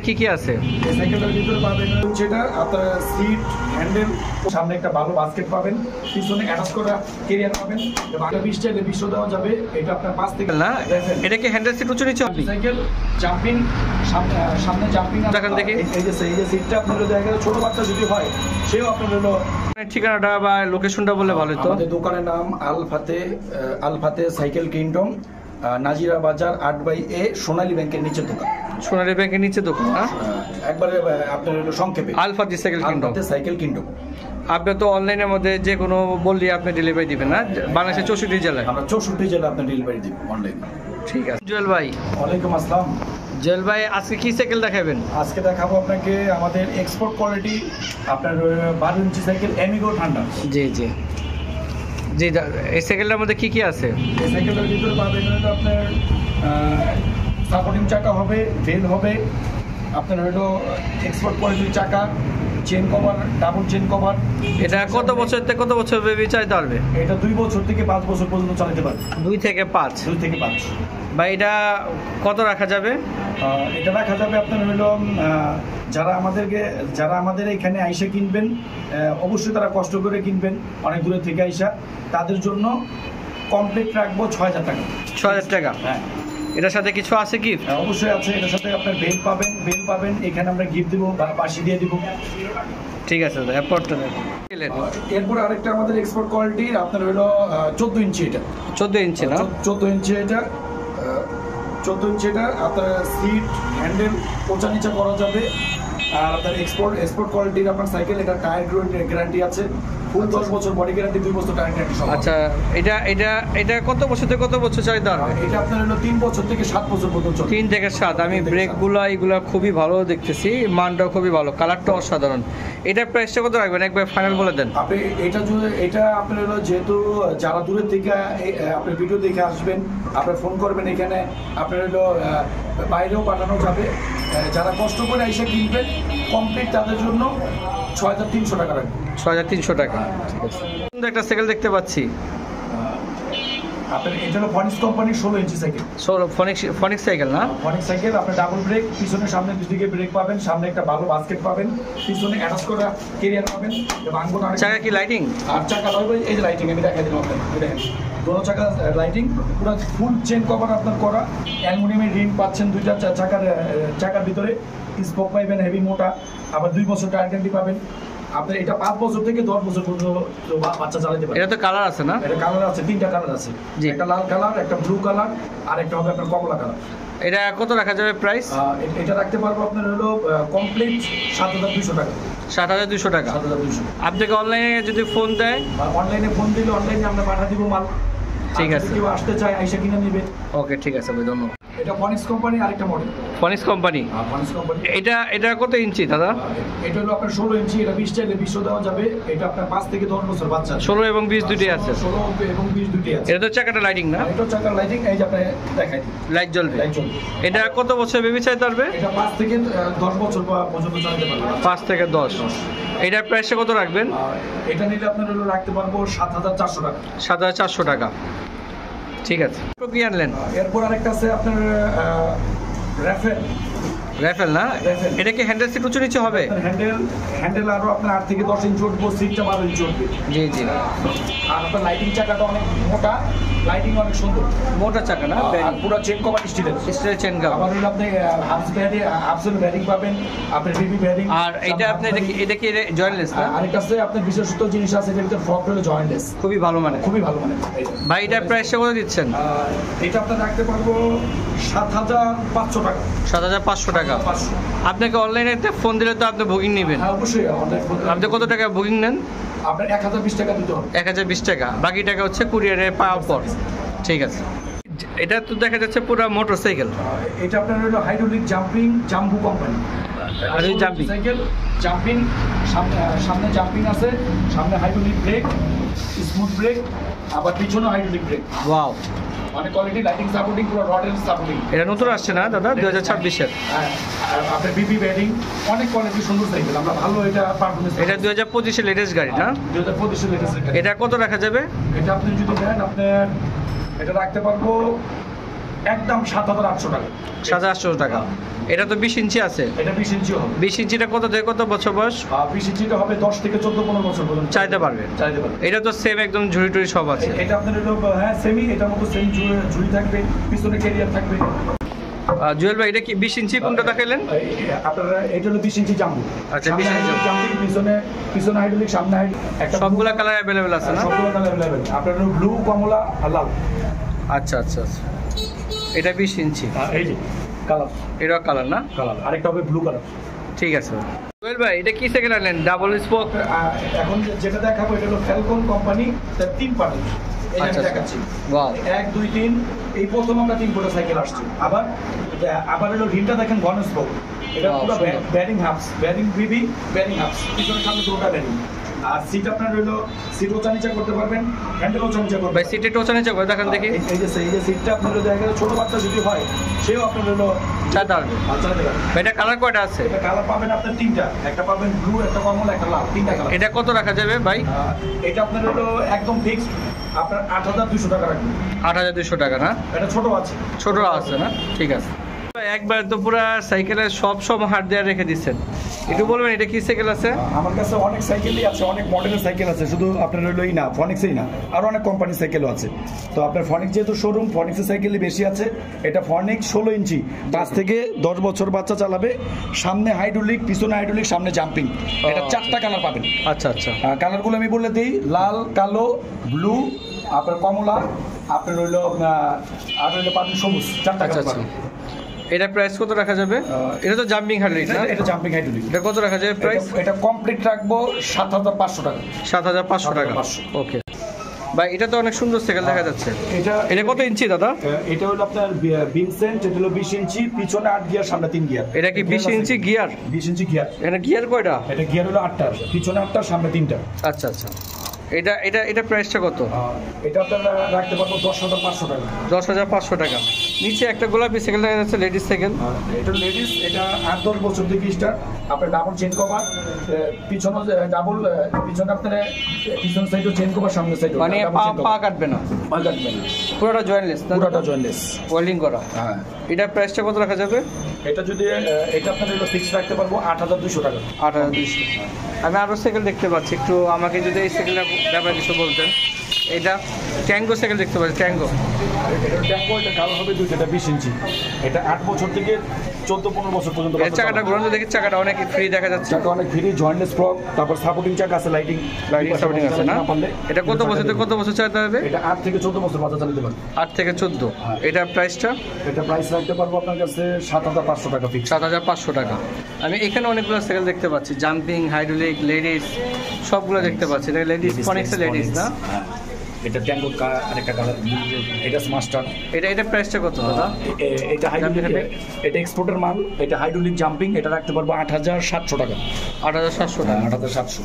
কি কি আছে? সাইকেলের ভিতরে পাবেন যেটা আপনার সিট, হ্যান্ডেল, সামনে একটা ভালো বাস্কেট পাবেন, পিছনে অ্যাটাচ করা ক্যারিয়ার পাবেন এবং 20 চাইলে 20 দেওয়া যাবে। এটা আপনার 5 থেকে না, এটা কি হ্যান্ডেল সিট উঁচু নিচে হবে? সাইকেল জাম্পিং, সামনে জাম্পিং দেখেন দেখি। এই যে সিটটা আপনার জায়গায় ছোট বাচ্চা যদি হয় সেও আপনার হলো ঠিকানাটা বা লোকেশনটা বললে ভালো হতো। আমাদের দোকানের নাম আল ফাতে সাইকেল কিংডম, নাজিরা বাজার 8/A, সোনালী ব্যাংকের নিচে দোকান। সোনালী ব্যাংকের নিচে দোকান না? একবারে আপনার হলো সংক্ষেপে আল ফাতে সাইকেল কিংডম। Cycle kingdom. আপনি তো অনলাইনের মধ্যে যে কোনো বললি আপনি ডেলিভারি দিবেন না? বাংলাদেশের 64 জেলায়। আমরা 64 জেলা আপনার ডেলিভারি দিব অনলাইন। ঠিক আছে। জুয়েল ভাই। ওয়ালাইকুম আসসালাম। জুয়েল ভাই, আজকে কি সাইকেল দেখাবেন? আজকে দেখাবো আপনাকে আমাদের এক্সপোর্ট কোয়ালিটি আপনার 12 ইঞ্চি সাইকেল এমিগো ঠান্ডা। জি জি জি, এই সাইকেলটার মধ্যে কি কি আছে? এই সাইকেলের ভিতরে পাবেন হলো আপনার সাপোর্টিং চাকা হবে, ভেল হবে, আপনার হলো এক্সপোর্ট কোয়ালিটির চাকা, chain cover, double chain cover. এটা কত বছর থেকে কত বছর বেবি চালাতে পারবে? এটা 2 বছর থেকে 5 বছর পর্যন্ত চালাতে পারবে। 2 থেকে 5। 2 থেকে 5। ভাই, এটা কত রাখা যাবে? এটা রাখা যাবে আপনার হলো যারা আমাদের এখানে আইসা কিনবেন, অবশ্যই তারা কষ্ট করে কিনবেন অনেক দূরে থেকে আইসা, তাদের জন্য কমপ্লিট রাখবো 6000 টাকা। 6000 টাকা? হ্যাঁ। এটার সাথে কিছু আছে গিফট? অবশ্যই আছে, এটার সাথে আপনার বেল পাবেন, এখানে আমরা গিফট দিব বা পাশে দিয়ে দিব। ঠিক আছে দাদা, এরপরটা দেখুন। এরপর আরেকটা আমাদের এক্সপোর্ট কোয়ালিটি আপনার হলো 14 ইঞ্চি। এটা 14 ইঞ্চি না? 14 ইঞ্চি। এটা 14 ইঞ্চি। এটা আপনার সিট, হ্যান্ডেল ওচা নিচা করা যাবে। আর আপনার এক্সপোর্ট কোয়ালিটির আপনার সাইকেল। এটা টায়ার গ্যারান্টি আছে ফুল 10 বছর, বডি গ্যারান্টি 2 বছর, টায়ার গ্যারান্টি সব। আচ্ছা, এটা কত বছর থেকে কত বছর চালাতে পারবে? এটা আপনার হলো 3 বছর থেকে 7 বছর পর্যন্ত চলে। 3 থেকে 7। আমি ব্রেকগুলো এগুলো খুবই ভালো দেখতেছি, মানটাও খুবই ভালো, কালারটা অসাধারণ। এটা প্রাইসটা কত রাখবেন একবার ফাইনাল বলে দেন। আপনি এটা আপনার হলো যেহেতু যারা দূরের থেকে আপনার ভিডিও দেখে আসবেন, আপনার ফোন করবেন, এখানে আপনার হলো বাইরেও পাঠানো যাবে। যারা কষ্ট করে এসে কিনবেন কমপ্লিট তাদের জন্য 6300 টাকা রাখবেন। 6300 টাকা। ঠিক আছে। সুন্দর একটা সাইকেল দেখতে পাচ্ছি। আপনার এটা হলো ফনিক্স কোম্পানির 16 ইঞ্চি সাইকেল। ফনিক্স সাইকেল না? ফনিক্স সাইকেল। আপনার ডাবল ব্রেক, পিছনে সামনে দুদিকে ব্রেক পাবেন, সামনে একটা ভালো বাস্কেট পাবেন, পিছনে অ্যাটাচ করা ক্যারিয়ার পাবেন এবং চাকা কি লাইটিং? আর চাকা এই যে লাইটিং আমি দেখাই দিলাম আপনাকে, দেখেন দোনো চাকা লাইটিং, পুরো ফুল চেন কভার আপনার করা, অ্যালুমিনিয়ামের রিং পাচ্ছেন 2টা চাকার ভিতরে, স্পোক পাইবেন হেভি মোটা, আবার 2 বছর টায়ার গ্যারান্টি পাবেন। আপনার এটা 5 বছর থেকে 10 বছর পর্যন্ত বাচ্চা চালাতে পারে। এটা তো কালার আছে না? এটা কালার আছে, 3টা কালার আছে। একটা লাল কালার, একটা ব্লু কালার, আর একটা হবে আপনার কমলা কালার। এটা কত রাখা যাবে প্রাইস? এটা রাখতে পারবো আপনার হলো কমপ্লিট 7200 টাকা। 7200 টাকা। 7200। আপনাকে অনলাইনে যদি ফোন দেয়? অনলাইনে ফোন দিলে অনলাইনে আমরা পাঠা দিব মাল। ঠিক আছে। কেউ আসতে চায় আইসা কিনে নিবে। ওকে, ঠিক আছে ভাই, ধন্যবাদ। এটা ফনিক্স কোম্পানি আরেকটা মডেল। ফনিক্স কোম্পানি? ফনিক্স কোম্পানি। এটা কত ইঞ্চি দাদা? এটা হলো আপনার 16 ইঞ্চি। এটা 20 চাইলে 20 দেওয়া যাবে। এটা আপনার 5 থেকে 10 বছর বাচ্চা। 16 এবং 20 দুটোই আছে? 16 এবং 20 দুটোই আছে। এটা তো চাকাটা লাইটিং না? এটা চাকার লাইটিং, এই যে আপনি দেখাই দিই, লাইট জ্বলবে। লাইট জ্বলবে। এটা কত বছর বেবি চালাতে পারবে? এটা 5 থেকে 10 বছর পর্যন্ত চালাতে পারবে। 5 থেকে 10। এটার প্রাইসটা কত রাখবেন? এটা নিলে আপনার হলো রাখতে পারবো 7400 টাকা। 7400 টাকা। ঠিক আছে। কি আনলেন? এরপর আরেকটা আছে আপনার রাফেল না? এটা কি হ্যান্ডেল সিট উঁচু নিচে হবে? হ্যান্ডেল আরো আপনার 8 থেকে 10 ইঞ্চি উঠবো, সিটটা 12 ইঞ্চি উঠবে। জি জি। আর আপনার লাইটিং চাকাটা অনেক মোটা, লাইটিং অনেক সুন্দর, মোটা চাকা না? আর পুরো চেন কভার স্টিলের চেন কভার। আবার হলো আপনি আপসেল ব্যারিং পাবেন, আপনার বিবি ব্যারিং। আর এটা আপনি এটা কি জয়েন্টলেস না? আরেক কাছে আপনার বিশেষত জিনিস আছে, এটার ভিতরে ফ্রক হলো জয়েন্টলেস। খুবই ভালো মানে? খুবই ভালো মানে। ভাই, এটার প্রাইসটা কত দিচ্ছেন? এটা আপনার রাখতে পারবো 7500 টাকা। 7500 টাকা। আপনাকে অনলাইনে ফোন দিলে তো আপনি বুকিং নেবেন? হ্যাঁ, অবশ্যই। আপনি কত টাকা বুকিং নেন? আপনার 1020 টাকা দিতে হবে। 1020 টাকা। বাকি টাকা হচ্ছে কুরিয়ারে পাওয়ার পর। ঠিক আছে। এটা তো দেখা যাচ্ছে পুরো মোটরসাইকেল। এটা আপনার হলো হাইড্রোলিক জাম্বু কোম্পানি। সাইকেল জাম্পিং, সামনে জাম্পিং আছে, সামনে হাইড্রোলিক ব্রেক, স্মুথ ব্রেক, আবার পিছনে হাইড্রোলিক ব্রেক। ওয়াও, অনেক কোয়ালিটি, লাইটিং সাপোর্টিং, পুরো রডের সাপোর্টিং। এটা নতুন আসছে না দাদা? 2026-এর। হ্যাঁ, আপনার বিবি ব্যারিং, অনেক কোয়ালিটি, সুন্দর সাইকেল। আমরা ভালো এটা পারফরম্যান্স। এটা 2025-এর লেটেস্ট গাড়ি না? 2025-এর লেটেস্ট গাড়ি। এটা কত রাখা যাবে? এটা আপনি যদি দেন, আপনার এটা রাখতে পারবো একদম 7,800 টাকা। 7,800 টাকা। এটা তো 20 ইঞ্চি আছে। এটা 20 ইঞ্চি হবে। 20 ইঞ্চিটা কত থেকে কত বছর বয়স? 20 ইঞ্চিটা হবে 10 থেকে 14-15 বছর পর্যন্ত চাইতে পারবেন। চাইতে পারবেন। এটা তো সেম একদম ঝুড়ি টুড়ি সব আছে। এটা আপনার হলো হ্যাঁ সেমি, এটার মতো সেম ঝুড়ি থাকবে, পিছনে ক্যারিয়ার থাকবে। জুয়েল ভাই এটা কি 20 ইঞ্চি কোনটা দেখাইলেন? আপনারা এটা হলো 20 ইঞ্চি জাম্বো। আচ্ছা 20 ইঞ্চি জাম্বো, পিছনে হাইড্রোলিক, সামনে হাইড্রোলিক, একটা সবগুলা কালার अवेलेबल আছে না? সবগুলো কালার अवेलेबल। আপনার হলো ব্লু, কমলা আর লাল। আচ্ছা আচ্ছা আচ্ছা। এটা 20 ইঞ্চি। এই যে কালার, এটা কালার না? কালার আরেকটা হবে ব্লু কালার। ঠিক আছে জুয়েল ভাই এটা কি সেকেন্ড আনলেন? Double spoke. এখন যেটা দেখাবো এটা হলো ফ্যালকন কোম্পানি, তার 3 পার্ট। এই আচ্ছা, আমি দেখাচ্ছি। ওয়াও। 1 2 3, এই প্রথম আমরা 3 কোটা সাইকেল আসছে। আবার হলো রিমটা দেখেন ঘন স্পোক। এটা Wow, পুরো সুন্দর। ব্যারিং হাফস, ব্যারিং বিবি, ব্যারিং হাফস। পিছনের সামনে দুটোটা ব্যারিং। আর সিট আপনার হলো সিট ওচা নিচা করতে পারবেন, হ্যান্ডেল ওচা নিচা করতে ভাই পারবেন। সিটে টোচানে যাবো দেখান দেখি। এই যে সিটটা আপনার হলো দেখা গেল ছোট বাচ্চা যদি হয় সেও আপনার হলো চালাতে পারবে। চালাতে পারবে। ভাই এটা কালার কয়টা আছে? এটা কালার পাবেন আপনার 3টা, একটা পাবেন ব্লু, একটা কমলা, একটা লাল, 3টা কালার। এটা কত রাখা যাবে ভাই? এটা আপনার হলো একদম ফিক্সড, আপনার 8,200 টাকা রাখবেন। 8,200 টাকা না? এটা ছোট আছে। ছোট আছে না? ঠিক আছে। একবার তো পুরা সাইকেলের সব হাত দিয়ে রেখে দিচ্ছেন, একটু বলবেন এটা কি সাইকেল আছে? আমার কাছে অনেক সাইকেলই আছে, অনেক মডেলের সাইকেল আছে, শুধু আপনার হলোই না ফনিক্সই না, আরো অনেক কোম্পানির সাইকেলও আছে। তো আপনার ফনিক্স যেহেতু শোরুম, ফনিক্সের সাইকেলই বেশি আছে। এটা ফনিক্স 16 ইঞ্চি, 5 থেকে 10 বছর বাচ্চা চালাবে। সামনে হাইড্রোলিক, পিছনে হাইড্রোলিক, সামনে জাম্পিং। এটা 4টা কালার পাবেন। আচ্ছা আচ্ছা। কালারগুলো আমি বলে দিই, লাল, কালো, ব্লু, আপনার কমলা, আপনার হইলো আর হইলো পাবেন সবুজ। 4টা আচ্ছা কালার আচ্ছা। পাবেন। এটা প্রাইস কত রাখা যাবে? এটা তো জাম্পিং হাইড্রোলিক না? এটা জাম্পিং হাইড্রোলিক। এটা কত রাখা যাবে প্রাইস? এটা কমপ্লিট রাখবো 7,500 টাকা। 7,500 টাকা। 7,500 ওকে ভাই, এটা তো অনেক সুন্দর সাইকেল দেখা যাচ্ছে। এটা কত ইঞ্চি দাদা? এটা হলো আপনার ভিনসেন্ট, এটা হলো 20 ইঞ্চি, পিছনে 8 গিয়ার, সামনে 3 গিয়ার। এটা কি 20 ইঞ্চি গিয়ার? 20 ইঞ্চি গিয়ার। এটা গিয়ার কয়টা? এটা গিয়ার হলো 8টা, পিছনে 8টা, সামনে 3টা। আচ্ছা আচ্ছা। এটা প্রাইসটা কত? এটা আপনারা রাখতে পারবো 10,500 টাকা। 10,500 টাকা। নিচে একটা গোলাপি সাইকেল দেখা যাচ্ছে, লেডিস সাইকেল। এটা লেডিস, এটা 8-10 বছর থেকে স্টার্ট। আপনার ডাবল চেন কভার, পিছনে ডাবল, পিছনে আপনার পিছন সাইডও চেন কভার, সামনে সাইড মানে পা কাটবে না, পা কাটবে না, পুরোটা জয়েন্টলেস, পুরোটা জয়েন্টলেস, ওয়েল্ডিং করা। হ্যাঁ। এটা প্রাইসটা কত রাখা যাবে? এটা যদি এটা আপনার হলো ফিক্স রাখতে পারবো 8,200 টাকা। 8,200। আমি আরও সাইকেল দেখতে পাচ্ছি, একটু আমাকে যদি এই সাইকেলটার ব্যাপারে কিছু বলতেন। এটা ট্যাঙ্গো সাইকেল দেখতে পাচ্ছি, ট্যাঙ্গো। এটা ট্যাঙ্গো, এটা কালার হবে 2টা, এটা 20 ইঞ্চি। এটা 8 বছর থেকে 14-15 বছর পর্যন্ত। এর চাকাটা ঘুরানো দেখি, চাকাটা অনেক ফ্রি দেখা যাচ্ছে। চাকা অনেক ফ্রি, জয়েন্টলেস ফ্রক, তারপর সাপোর্টিং চাকা আছে, লাইটিং সাপোর্টিং আছে না? এটা কত বছর থেকে কত বছর চালাতে হবে? এটা 8 থেকে 14 বছর বাচ্চা চালাতে পারবে। 8 থেকে 14। হ্যাঁ। এটা প্রাইসটা? এটা প্রাইস রাখতে পারবো আপনার কাছে 7,500 টাকা ফিক্স। 7,500 টাকা। আমি এখানে অনেকগুলো সাইকেল দেখতে পাচ্ছি, জাম্পিং, হাইড্রোলিক, লেডিস, সবগুলো দেখতে পাচ্ছি। এটা লেডিস, ফনিক্সের লেডিস না? এটা ট্যাঙ্গো আরেকটা কালার, এটা মাস্টার। এটা প্রাইসটা কত দাদা? এটা হাইড্রোলিক, এটা এক্সপোর্টের মাল। এটা হাইড্রোলিক জাম্পিং, এটা রাখতে পারবো 8,700 টাকা। 8,700 টাকা। 8,700।